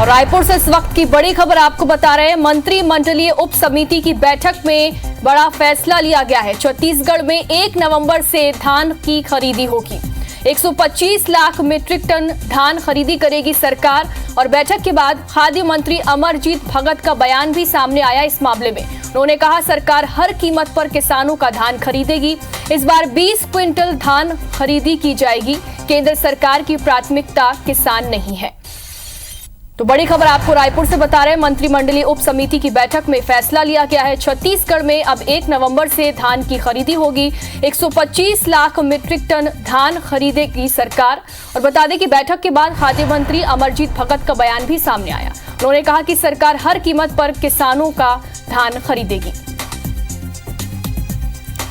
और रायपुर से इस वक्त की बड़ी खबर आपको बता रहे हैं। मंत्रिमंडलीय उप समिति की बैठक में बड़ा फैसला लिया गया है। छत्तीसगढ़ में 1 नवंबर से धान की खरीदी होगी। 125 लाख मीट्रिक टन धान खरीदी करेगी सरकार। और बैठक के बाद खाद्य मंत्री अमरजीत भगत का बयान भी सामने आया इस मामले में। उन्होंने कहा, सरकार हर कीमत पर किसानों का धान खरीदेगी। इस बार 20 क्विंटल धान खरीदी की जाएगी। केंद्र सरकार की प्राथमिकता किसान नहीं है। तो बड़ी खबर आपको रायपुर से बता रहे हैं। मंत्रिमंडलीय उप समिति की बैठक में फैसला लिया गया है। छत्तीसगढ़ में अब 1 नवंबर से धान की खरीदी होगी। 125 लाख मीट्रिक टन धान खरीदेगी सरकार। और बता दें कि बैठक के बाद खाद्य मंत्री अमरजीत भगत का बयान भी सामने आया। उन्होंने कहा कि सरकार हर कीमत पर किसानों का धान खरीदेगी।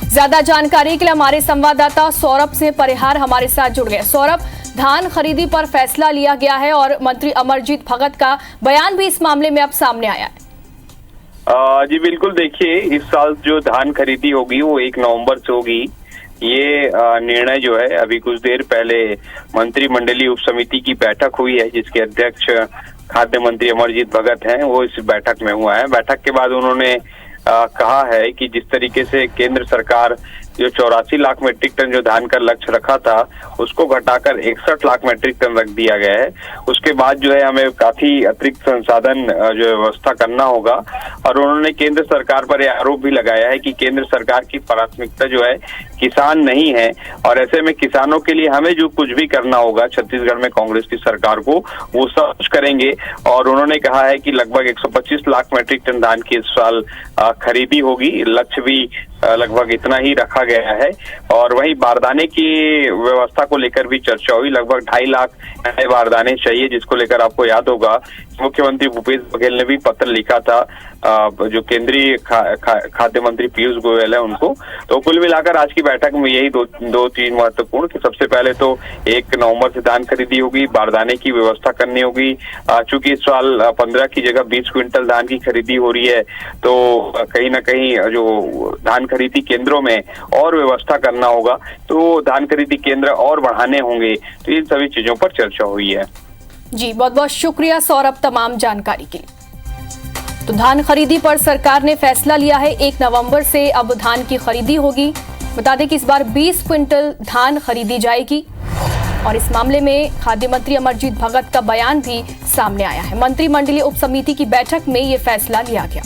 ज्यादा जानकारी के लिए हमारे संवाददाता सौरभ सिंह परिहार हमारे साथ जुड़ गए। सौरभ, धान खरीदी पर फैसला लिया गया है और मंत्री अमरजीत भगत का बयान भी इस मामले में अब सामने आया है। जी बिल्कुल, देखिए इस साल जो धान खरीदी होगी वो 1 नवंबर से होगी। ये निर्णय जो है अभी कुछ देर पहले मंत्रिमंडलीय उप समिति की बैठक हुई है, जिसके अध्यक्ष खाद्य मंत्री अमरजीत भगत हैं, वो इस बैठक में हुआ है। बैठक के बाद उन्होंने कहा है कि जिस तरीके से केंद्र सरकार जो 84 लाख मीट्रिक टन जो धान का लक्ष्य रखा था उसको घटाकर 61 लाख मीट्रिक टन रख दिया गया है। उसके बाद जो है हमें काफी अतिरिक्त संसाधन जो व्यवस्था करना होगा। और उन्होंने केंद्र सरकार पर यह आरोप भी लगाया है कि केंद्र सरकार की प्राथमिकता जो है किसान नहीं है, और ऐसे में किसानों के लिए हमें जो कुछ भी करना होगा छत्तीसगढ़ में कांग्रेस की सरकार को, वो सब कुछ करेंगे। और उन्होंने कहा है कि लगभग 125 लाख मीट्रिक टन धान की इस साल खरीदी होगी। लक्ष्य भी लगभग इतना ही रखा गया है। और वहीं बारदाने की व्यवस्था को लेकर भी चर्चा हुई। लगभग 2.5 लाख नए बारदाने चाहिए, जिसको लेकर आपको याद होगा मुख्यमंत्री भूपेश बघेल ने भी पत्र लिखा था जो केंद्रीय खाद्य मंत्री पीयूष गोयल है उनको। तो कुल मिलाकर आज की बैठक में यही दो चीज महत्वपूर्ण कि सबसे पहले तो 1 नवंबर से धान खरीदी होगी, बारदाने की व्यवस्था करनी होगी। चूंकि इस साल 15 की जगह 20 क्विंटल धान की खरीदी हो रही है, तो कहीं ना कहीं जो धान खरीदी केंद्रों में और व्यवस्था करना होगा, तो धान खरीदी केंद्र और बढ़ाने होंगे। तो इन सभी चीजों पर चर्चा हुई है। जी बहुत बहुत शुक्रिया सौरभ तमाम जानकारी के लिए। तो धान खरीदी पर सरकार ने फैसला लिया है। 1 नवंबर से अब धान की खरीदी होगी। बता दें कि इस बार 20 क्विंटल धान खरीदी जाएगी। और इस मामले में खाद्य मंत्री अमरजीत भगत का बयान भी सामने आया है। मंत्रिमंडलीय उप समिति की बैठक में ये फैसला लिया गया।